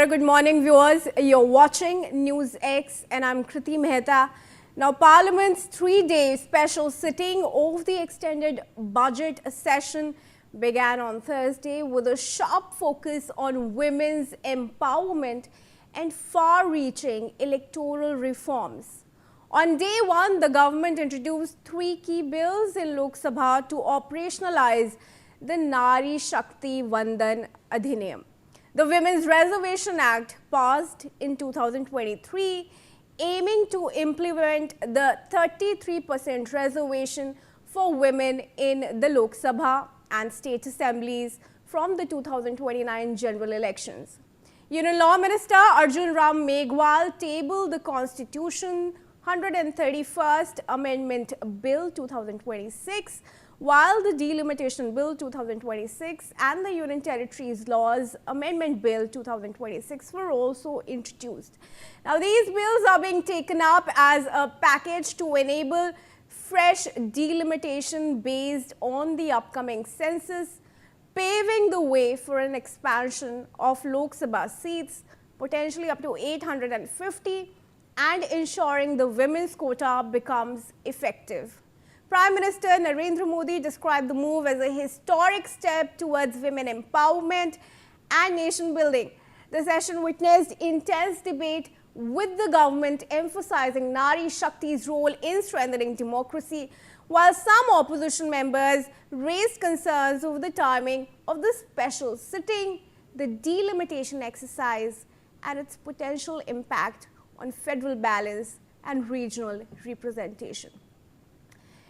good morning, viewers. You're watching NewsX and I'm Kriti Mehta. Now, Parliament's 3-day special sitting of the extended budget session began on Thursday with a sharp focus on women's empowerment and far-reaching electoral reforms. On day one, the government introduced 3 key bills in Lok Sabha to operationalize the Nari Shakti Vandan Adhiniyam. The Women's Reservation Act passed in 2023, aiming to implement the 33% reservation for women in the Lok Sabha and state assemblies from the 2029 general elections. Union Law Minister Arjun Ram Meghwal tabled the Constitution 131st Amendment Bill 2026, while the Delimitation Bill 2026 and the Union Territories Laws Amendment Bill 2026 were also introduced. Now, these bills are being taken up as a package to enable fresh delimitation based on the upcoming census, paving the way for an expansion of Lok Sabha seats, potentially up to 850, and ensuring the women's quota becomes effective. Prime Minister Narendra Modi described the move as a historic step towards women empowerment and nation building. The session witnessed intense debate, with the government emphasizing Nari Shakti's role in strengthening democracy, while some opposition members raised concerns over the timing of the special sitting, the delimitation exercise, and its potential impact on federal balance and regional representation.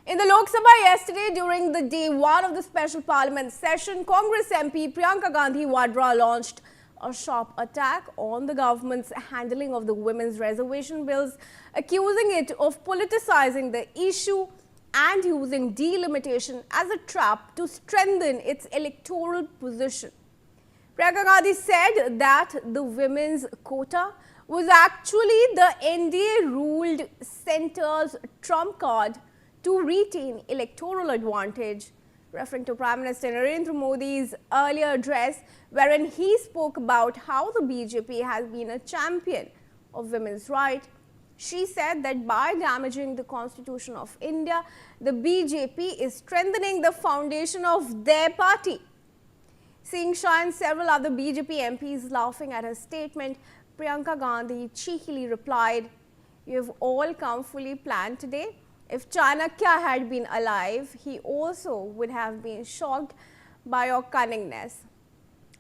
In the Lok Sabha yesterday, during the day one of the special parliament session, Congress MP Priyanka Gandhi Vadra launched a sharp attack on the government's handling of the women's reservation bills, accusing it of politicizing the issue and using delimitation as a trap to strengthen its electoral position. Priyanka Gandhi said that the women's quota was actually the NDA-ruled centre's trump card to retain electoral advantage, referring to Prime Minister Narendra Modi's earlier address, wherein he spoke about how the BJP has been a champion of women's rights. She said that by damaging the Constitution of India, the BJP is strengthening the foundation of their party. Seeing Shah and several other BJP MPs laughing at her statement, Priyanka Gandhi cheekily replied, "You have all come fully planned today. If Chanakya had been alive, he also would have been shocked by your cunningness."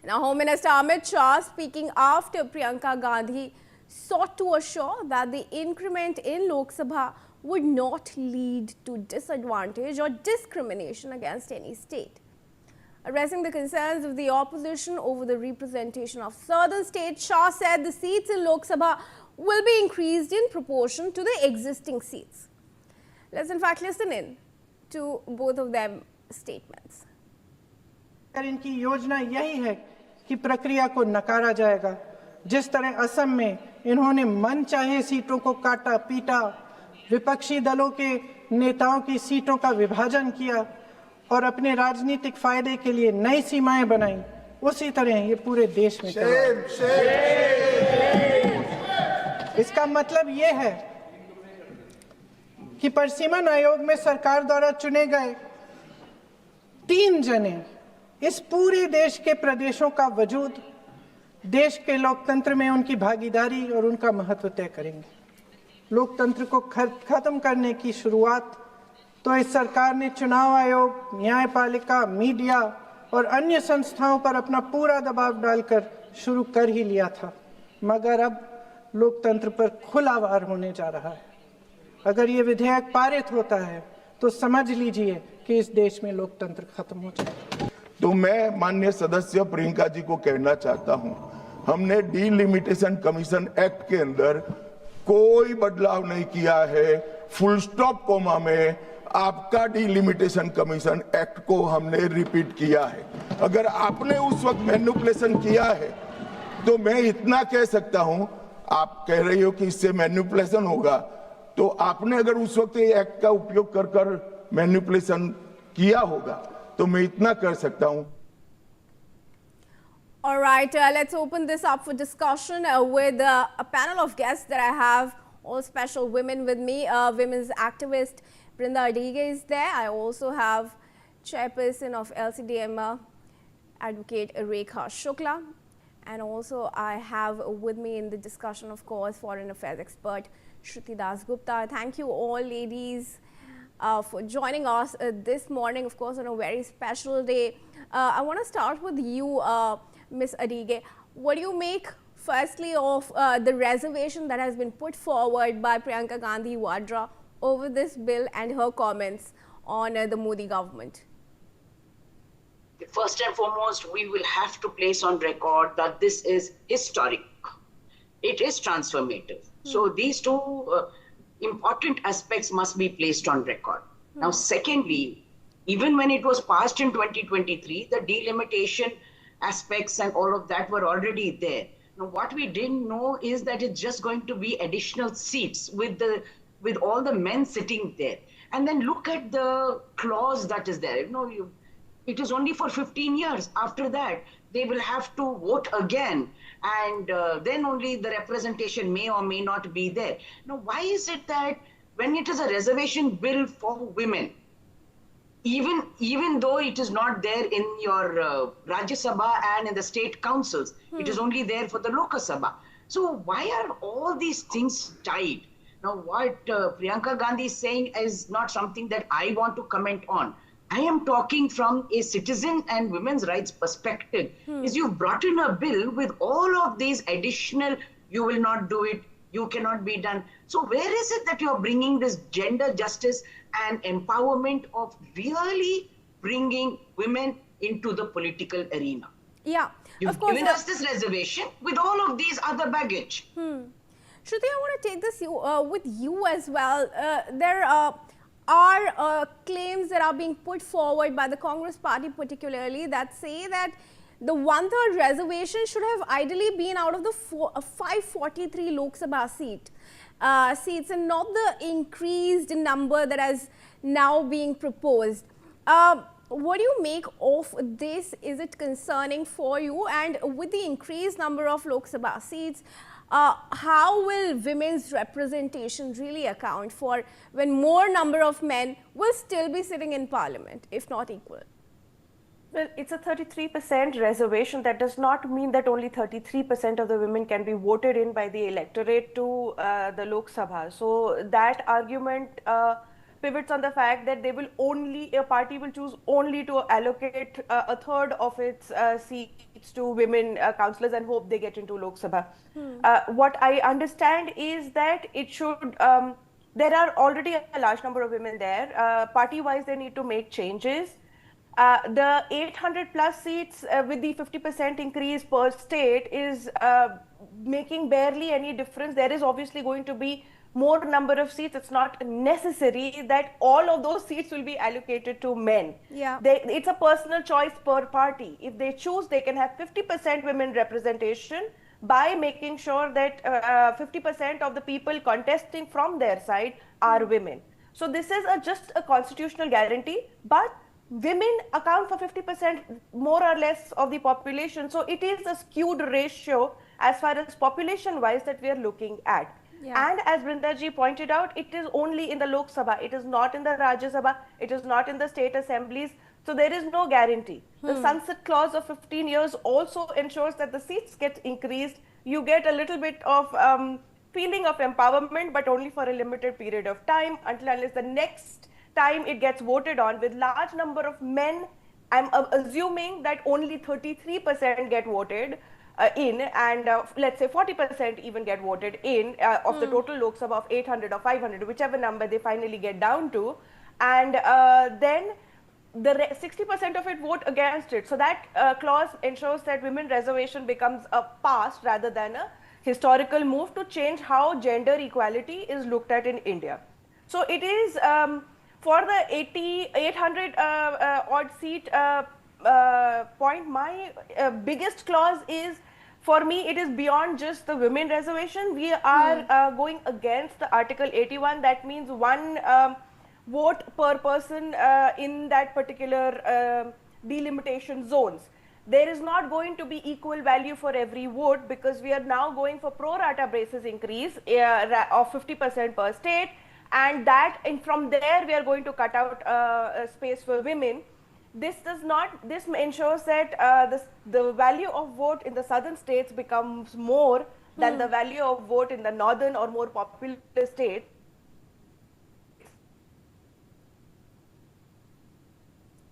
Now, Home Minister Amit Shah, speaking after Priyanka Gandhi, sought to assure that the increment in Lok Sabha would not lead to disadvantage or discrimination against any state. Addressing the concerns of the opposition over the representation of southern states, Shah said the seats in Lok Sabha will be increased in proportion to the existing seats. Let's in fact listen in to both of them statements. इनकी योजना यही है कि प्रक्रिया को नकारा जाएगा। जिस तरह असम में इन्होंने मन चाहे सीटों को काटा पीटा, विपक्षी दलों के नेताओं की सीटों का विभाजन किया और अपने राजनीतिक फायदे के लिए नई सीमाएं बनाई, उसी तरह ये पूरे देश में इसका मतलब ये है कि परिसीमन आयोग में सरकार द्वारा चुने गए 3 जने इस पूरे देश के प्रदेशों का वजूद, देश के लोकतंत्र में उनकी भागीदारी और उनका महत्व तय करेंगे। लोकतंत्र को खत्म करने की शुरुआत तो इस सरकार ने चुनाव आयोग, न्यायपालिका, मीडिया और अन्य संस्थाओं पर अपना पूरा दबाव डालकर शुरू कर ही लिया था, मगर अब लोकतंत्र पर खुला वार होने जा रहा है। अगर ये विधेयक पारित होता है तो समझ लीजिए कि इस देश में लोकतंत्र खत्म हो जाएगा। तो मैं माननीय सदस्य प्रियंका जी को कहना चाहता हूं, हमने डिलिमिटेशन कमीशन एक्ट के अंदर कोई बदलाव नहीं किया है। फुल स्टॉप कोमा में आपका डिलिमिटेशन कमीशन एक्ट को हमने रिपीट किया है। अगर आपने उस वक्त मैनिपुलेशन किया है तो मैं इतना कह सकता हूं, आप कह रही हो कि इससे मैनिपुलेशन होगा, तो आपने अगर उस वक्त ये एक्ट का उपयोग कर मैनिपुलेशन किया होगा तो मैं इतना कर सकता हूं। All right, let's open this up for discussion with a panel of guests that I have, all special women with me. Women's activist Brinda Adiga is there. I also have chairperson of LCDM, Advocate Rekha Shukla. And also I have with me in the discussion, of course, foreign affairs expert Shruti Das Gupta. Thank you all ladies for joining us this morning, of course, on a very special day. I want to start with you, Ms. Adige. What do you make, firstly, of the reservation that has been put forward by Priyanka Gandhi Vadra over this bill and her comments on the Modi government? First and foremost, we will have to place on record that this is historic. It is transformative. So these two important aspects must be placed on record. Now, secondly, even when it was passed in 2023, the delimitation aspects and all of that were already there. Now, what we didn't know is that it's just going to be additional seats with all the men sitting there. And then look at the clause that is there. It is only for 15 years. After that, they will have to vote again. And then only the representation may or may not be there. Now, why is it that when it is a reservation bill for women, even though it is not there in your Rajya Sabha and in the state councils, it is only there for the Lok Sabha. So why are all these things tied? Now, what Priyanka Gandhi is saying is not something that I want to comment on. I am talking from a citizen and women's rights perspective. Is you've brought in a bill with all of these additional, you will not do it, you cannot be done. So where is it that you're bringing this gender justice and empowerment of really bringing women into the political arena? Yeah, You've of course. given us this reservation with all of these other baggage. Shruti, I want to take this with you as well. There are claims that are being put forward by the Congress party particularly that say that the one-third reservation should have ideally been out of the 543 Lok Sabha seats and not the increased number that is now being proposed. What do you make of this? Is it concerning for you? And with the increased number of Lok Sabha seats, how will women's representation really account for when more number of men will still be sitting in parliament, if not equal? Well, it's a 33% reservation. That does not mean that only 33% of the women can be voted in by the electorate to the Lok Sabha. So that argument pivots on the fact that they will a party will choose only to allocate a third of its seats to women councillors and hope they get into Lok Sabha. What I understand is that it should, there are already a large number of women there. Party-wise, they need to make changes. The 800 plus seats with the 50% increase per state is making barely any difference. There is obviously going to be more number of seats. It's not necessary that all of those seats will be allocated to men. Yeah. It's a personal choice per party. If they choose, they can have 50% women representation by making sure that 50% of the people contesting from their side are women. So this is just a constitutional guarantee, but women account for 50% more or less of the population. So it is a skewed ratio as far as population wise that we are looking at. Yeah. And as Brindaji pointed out, it is only in the Lok Sabha. It is not in the Rajya Sabha. It is not in the state assemblies. So there is no guarantee. The sunset clause of 15 years also ensures that the seats get increased. You get a little bit of feeling of empowerment, but only for a limited period of time until unless the next time it gets voted on. With large number of men, I'm assuming that only 33% get voted in, and let's say 40% even get voted in of the total Lok Sabha of 800 or 500, whichever number they finally get down to, and then the 60% of it vote against it. So that clause ensures that women reservation becomes a past rather than a historical move to change how gender equality is looked at in India. So it is for the 800 odd seat point, my biggest clause is, for me, it is beyond just the women reservation. We are going against the Article 81. That means one vote per person in that particular delimitation zones. there is not going to be equal value for every vote, because we are now going for pro rata basis increase of 50% per state, and from there we are going to cut out space for women. This ensures that the value of vote in the southern states becomes more than the value of vote in the northern or more populous states.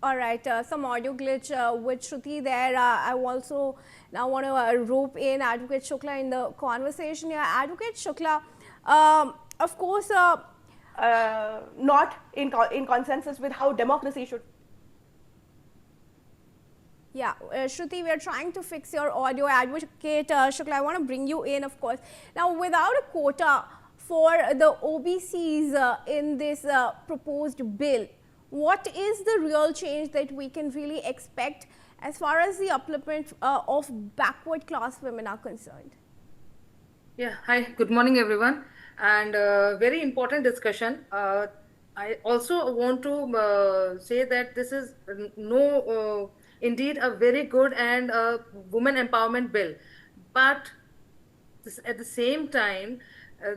All right, some audio glitch with Shruti there. I also now want to rope in Advocate Shukla in the conversation here. Advocate Shukla, of course, not in consensus with how democracy should. Yeah, Shruti, we are trying to fix your audio. Advocate Shukla, I want to bring you in, of course. Now, without a quota for the OBCs in this proposed bill, what is the real change that we can really expect as far as the upliftment of backward class women are concerned? Yeah, hi, good morning everyone, and very important discussion. I also want to say that this is indeed a very good and women empowerment bill, but at the same time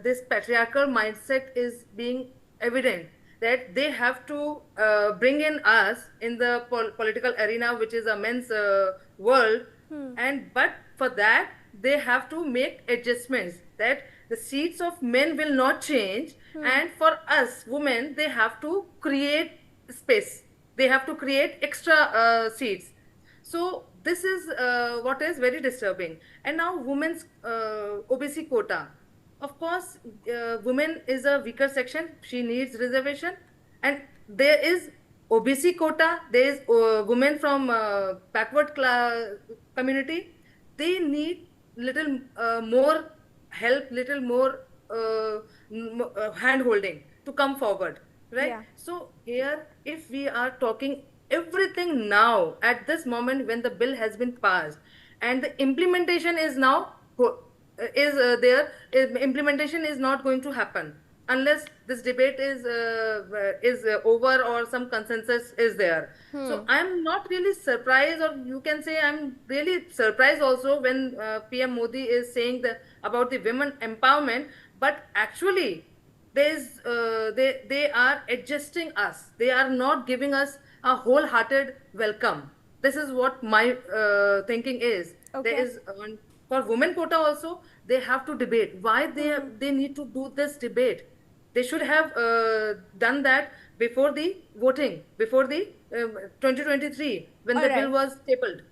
this patriarchal mindset is being evident, that they have to bring in us in the political arena, which is a men's world, but for that they have to make adjustments, that the seats of men will not change, and for us women they have to create space, they have to create extra seats. So this is what is very disturbing. And now women's OBC quota. Of course, women is a weaker section, she needs reservation, and there is OBC quota, there is women from backward class community, they need little more help, little more hand holding to come forward, right? Yeah. So here, if we are talking everything now at this moment when the bill has been passed and the implementation is now implementation is not going to happen unless this debate is over or some consensus is there. So I'm not really surprised, or you can say I'm really surprised also when PM Modi is saying about the women empowerment, but actually they are adjusting us, they are not giving us a wholehearted welcome. This is what my thinking is. Okay. There is for women quota also, they have to debate why they need to do this debate. They should have done that before the voting, before the 2023 when All the right. bill was tabled.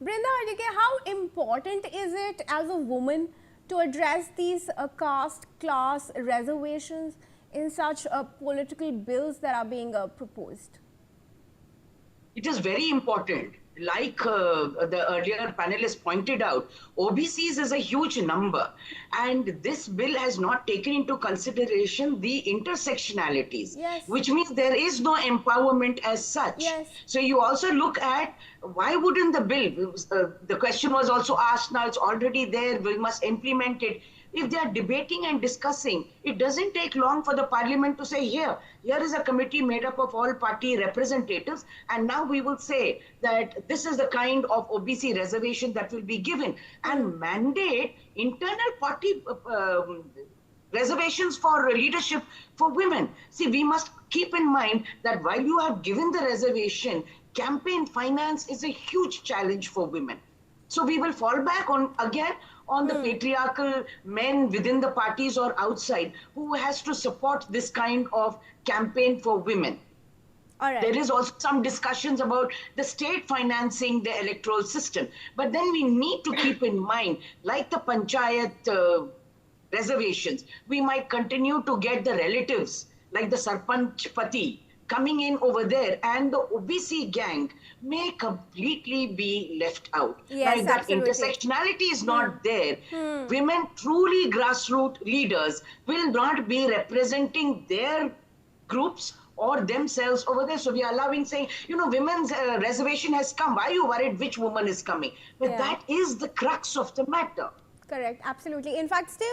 Brinda Adike, how important is it as a woman to address these caste, class reservations in such political bills that are being proposed? It is very important. Like the earlier panelists pointed out, OBCs is a huge number, and this bill has not taken into consideration the intersectionalities, Yes. which means there is no empowerment as such. Yes. So you also look at why wouldn't the bill, the question was also asked, now it's already there, we must implement it. If they are debating and discussing, it doesn't take long for the parliament to say, here is a committee made up of all party representatives, and now we will say that this is the kind of OBC reservation that will be given, and mandate internal party reservations for leadership for women. See, we must keep in mind that while you have given the reservation, campaign finance is a huge challenge for women. So we will fall back on the patriarchal men within the parties or outside who has to support this kind of campaign for women. All right. There is also some discussions about the state financing the electoral system. But then we need to keep in mind, like the panchayat reservations, we might continue to get the relatives, like the sarpanch pati, coming in over there, and the OBC gang may completely be left out. Yes, like that absolutely. intersectionality is not there. Women, truly grassroots leaders, will not be representing their groups or themselves over there. So we are allowing, saying, women's reservation has come. Why are you worried which woman is coming? But Yeah. that is the crux of the matter. Correct, absolutely. In fact, stay